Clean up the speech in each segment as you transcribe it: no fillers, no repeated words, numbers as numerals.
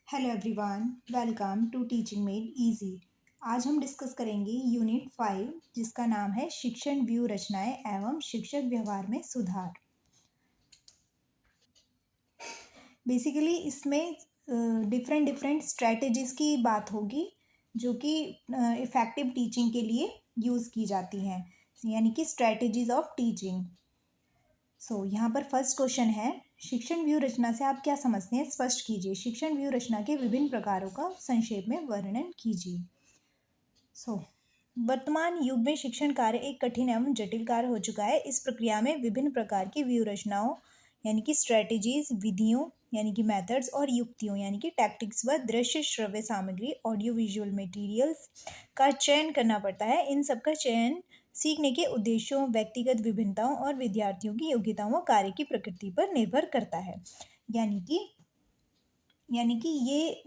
Hello everyone, welcome to teaching made easy. आज हम discuss करेंगे यूनिट 5 जिसका नाम है शिक्षण व्यू रचनाएं एवं शिक्षक व्यवहार में सुधार। बेसिकली इसमें डिफरेंट डिफरेंट स्ट्रेटजीज की बात होगी जो कि इफ़ेक्टिव टीचिंग के लिए यूज़ की जाती हैं, यानी कि स्ट्रेटजीज ऑफ टीचिंग। यहाँ पर फर्स्ट क्वेश्चन है, शिक्षण व्यू रचना से आप क्या समझते हैं, स्पष्ट कीजिए। शिक्षण व्यू रचना के विभिन्न प्रकारों का संक्षेप में वर्णन कीजिए। वर्तमान युग में शिक्षण कार्य एक कठिन एवं जटिल कार्य हो चुका है। इस प्रक्रिया में विभिन्न प्रकार की व्यू रचनाओं यानी कि स्ट्रेटेजीज, विधियों यानी कि मेथड्स और युक्तियों यानी कि टैक्टिक्स व दृश्य श्रव्य सामग्री ऑडियो विजुअल मटेरियल्स का चयन करना पड़ता है। इन सब का चयन सीखने के उद्देश्यों, व्यक्तिगत विभिन्नताओं और विद्यार्थियों की योग्यताओं व कार्य की प्रकृति पर निर्भर करता है। यानी कि ये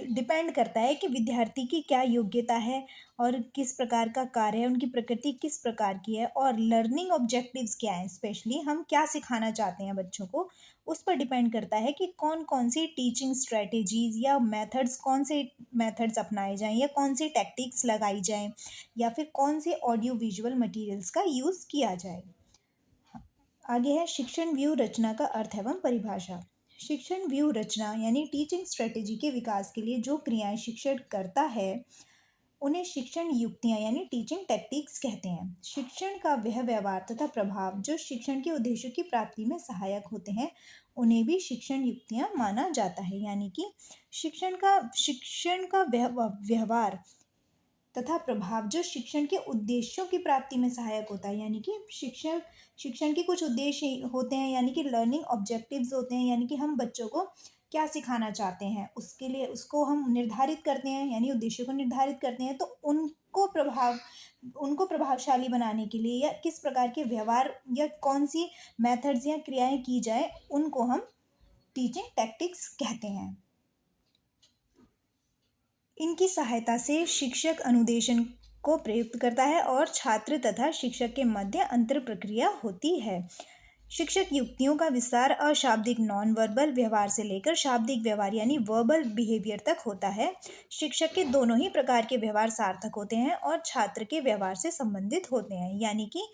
डिपेंड करता है कि विद्यार्थी की क्या योग्यता है और किस प्रकार का कार्य है, उनकी प्रकृति किस प्रकार की है और लर्निंग ऑब्जेक्टिव्स क्या हैं, स्पेशली हम क्या सिखाना चाहते हैं बच्चों को, उस पर डिपेंड करता है कि कौन कौन सी टीचिंग स्ट्रेटेजीज या मेथड्स, कौन से मेथड्स अपनाए जाएं या कौन सी टैक्टिक्स लगाई जाएं या फिर कौन से ऑडियो विजुअल मटेरियल्स का यूज़ किया जाए। आगे है शिक्षण व्यू रचना का अर्थ एवं परिभाषा। शिक्षण व्यू रचना यानी टीचिंग स्ट्रेटेजी के विकास के लिए जो क्रियाएं शिक्षण करता है उन्हें शिक्षण युक्तियां यानी टीचिंग टेक्निक्स कहते हैं। शिक्षण का वह व्यवहार तथा प्रभाव जो शिक्षण के उद्देश्यों की प्राप्ति में सहायक होते हैं उन्हें भी शिक्षण युक्तियां माना जाता है। यानी कि शिक्षण का व्यवहार तथा प्रभाव जो शिक्षण के उद्देश्यों की प्राप्ति में सहायक होता है, यानी कि शिक्षण के कुछ उद्देश्य होते हैं, यानी कि लर्निंग ऑब्जेक्टिव्स होते हैं, यानी कि हम बच्चों को क्या सिखाना चाहते हैं उसके लिए उसको हम निर्धारित करते हैं, यानी उद्देश्यों को निर्धारित करते हैं। तो उनको प्रभावशाली बनाने के लिए या किस प्रकार के व्यवहार या कौन सी मेथड्स या क्रियाएं की जाए उनको हम टीचिंग टैक्टिक्स कहते हैं। इनकी सहायता से शिक्षक अनुदेशन को प्रयुक्त करता है और छात्र तथा शिक्षक के मध्य अंतर प्रक्रिया होती है। शिक्षक युक्तियों का विस्तार अशाब्दिक नॉन वर्बल व्यवहार से लेकर शाब्दिक व्यवहार यानी वर्बल बिहेवियर तक होता है। शिक्षक के दोनों ही प्रकार के व्यवहार सार्थक होते हैं और छात्र के व्यवहार से संबंधित होते हैं। यानी कि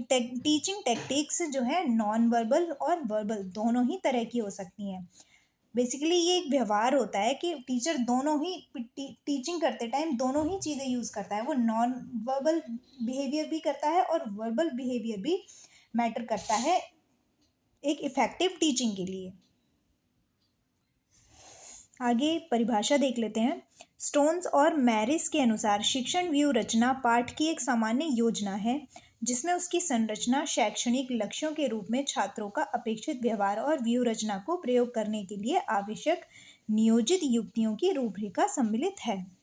टीचिंग टेक्निक्स जो है नॉन वर्बल और वर्बल दोनों ही तरह की हो सकती हैं। बेसिकली ये एक व्यवहार होता है कि टीचर दोनों ही टीचिंग करते टाइम दोनों ही चीज़ें यूज़ करता है। वो नॉन वर्बल बिहेवियर भी करता है और वर्बल बिहेवियर भी मैटर करता है एक इफ़ेक्टिव टीचिंग के लिए। आगे परिभाषा देख लेते हैं। स्टोन्स और मैरिस के अनुसार शिक्षण व्यू रचना पाठ की एक सामान्य योजना है जिसमें उसकी संरचना शैक्षणिक लक्ष्यों के रूप में छात्रों का अपेक्षित व्यवहार और व्यू रचना को प्रयोग करने के लिए आवश्यक नियोजित युक्तियों की रूपरेखा सम्मिलित है।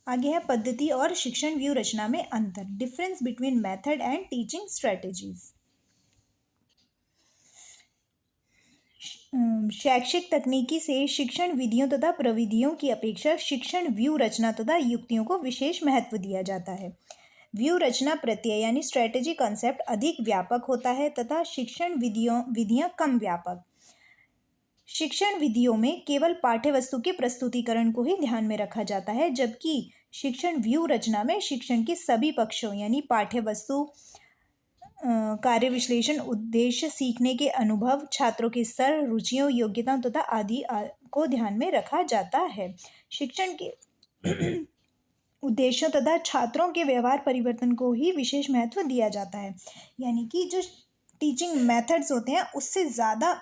आगे है पद्धति और शिक्षण व्यू रचना में अंतर, difference between method and teaching strategies. शैक्षिक तकनीकी से शिक्षण विधियों तथा प्रविधियों की अपेक्षा शिक्षण व्यू रचना तथा युक्तियों को विशेष महत्व दिया जाता है। व्यू रचना प्रत्यय यानी स्ट्रेटेजी कॉन्सेप्ट अधिक व्यापक होता है तथा शिक्षण विधियां कम व्यापक। शिक्षण विधियों में केवल पाठ्य वस्तु के प्रस्तुतिकरण को ही ध्यान में रखा जाता है, जबकि शिक्षण व्यू रचना में शिक्षण के सभी पक्षों यानी पाठ्य वस्तु, कार्य विश्लेषण, उद्देश्य, सीखने के अनुभव, छात्रों के स्तर, रुचियों, योग्यताओं तथा आदि को ध्यान में रखा जाता है। शिक्षण के उद्देश्यों तथा छात्रों के व्यवहार परिवर्तन को ही विशेष महत्व दिया जाता है। यानी कि जो टीचिंग मेथड्स होते हैं उससे ज़्यादा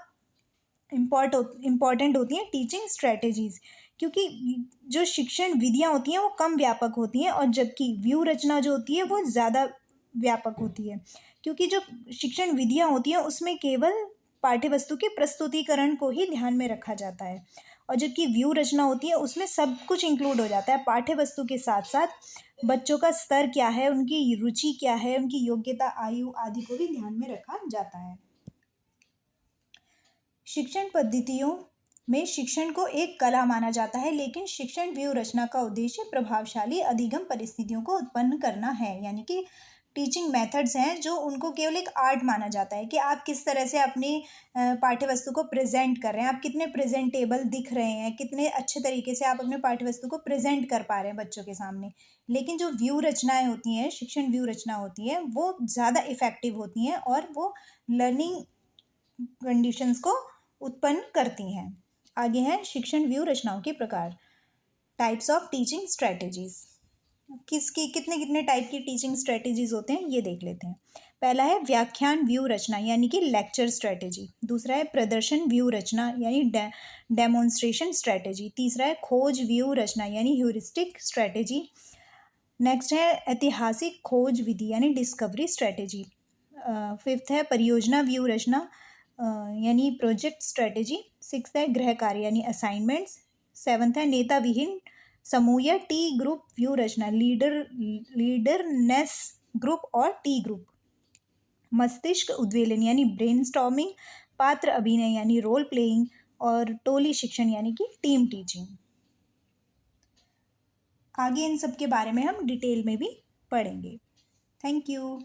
इम्पॉर्टेंट होती हैं टीचिंग स्ट्रेटेजीज, क्योंकि जो शिक्षण विधियाँ होती हैं वो कम व्यापक होती हैं और जबकि व्यू रचना जो होती है वो ज़्यादा व्यापक होती है, क्योंकि जो शिक्षण विधियाँ होती हैं उसमें केवल पाठ्य वस्तु के प्रस्तुतिकरण को ही ध्यान में रखा जाता है और जबकि व्यू रचना होती है उसमें सब कुछ इंक्लूड हो जाता है। पाठ्य वस्तु के साथ साथ बच्चों का स्तर क्या है, उनकी रुचि क्या है, उनकी योग्यता, आयु आदि को भी ध्यान में रखा जाता है। शिक्षण पद्धतियों में शिक्षण को एक कला माना जाता है, लेकिन शिक्षण व्यू रचना का उद्देश्य प्रभावशाली अधिगम परिस्थितियों को उत्पन्न करना है। यानी कि टीचिंग मेथड्स हैं जो उनको केवल एक आर्ट माना जाता है कि आप किस तरह से अपनी पाठ्य वस्तु को प्रेजेंट कर रहे हैं, आप कितने प्रेजेंटेबल दिख रहे हैं, कितने अच्छे तरीके से आप अपने पाठ्य वस्तु को प्रेजेंट कर पा रहे हैं बच्चों के सामने। लेकिन जो व्यू रचनाएं होती हैं, शिक्षण व्यू रचना होती है, वो ज़्यादा इफेक्टिव होती हैं और वो लर्निंग कंडीशंस को उत्पन्न करती हैं। आगे है शिक्षण व्यू रचनाओं के प्रकार, टाइप्स ऑफ टीचिंग स्ट्रेटेजीज। किसकी कितने कितने टाइप की टीचिंग स्ट्रेटेजीज होते हैं ये देख लेते हैं। पहला है व्याख्यान व्यू रचना यानी कि लेक्चर स्ट्रेटेजी। दूसरा है प्रदर्शन व्यू रचना यानी डेमोन्स्ट्रेशन स्ट्रेटेजी। तीसरा है खोज व्यू रचना यानी ह्यूरिस्टिक स्ट्रेटेजी। नेक्स्ट है ऐतिहासिक खोज विधि यानी डिस्कवरी स्ट्रेटेजी। फिफ्थ है परियोजना व्यू रचना यानी प्रोजेक्ट स्ट्रेटेजी। सिक्स्थ है गृह कार्य यानी असाइनमेंट्स। सेवन्थ है नेता विहीन समूह या टी ग्रुप व्यू रचना, लीडरनेस ग्रुप और टी ग्रुप। मस्तिष्क उद्वेलन यानी ब्रेनस्टॉर्मिंग, पात्र अभिनय यानी रोल प्लेइंग और टोली शिक्षण यानी कि टीम टीचिंग। आगे इन सब के बारे में हम डिटेल में भी पढ़ेंगे। Thank you.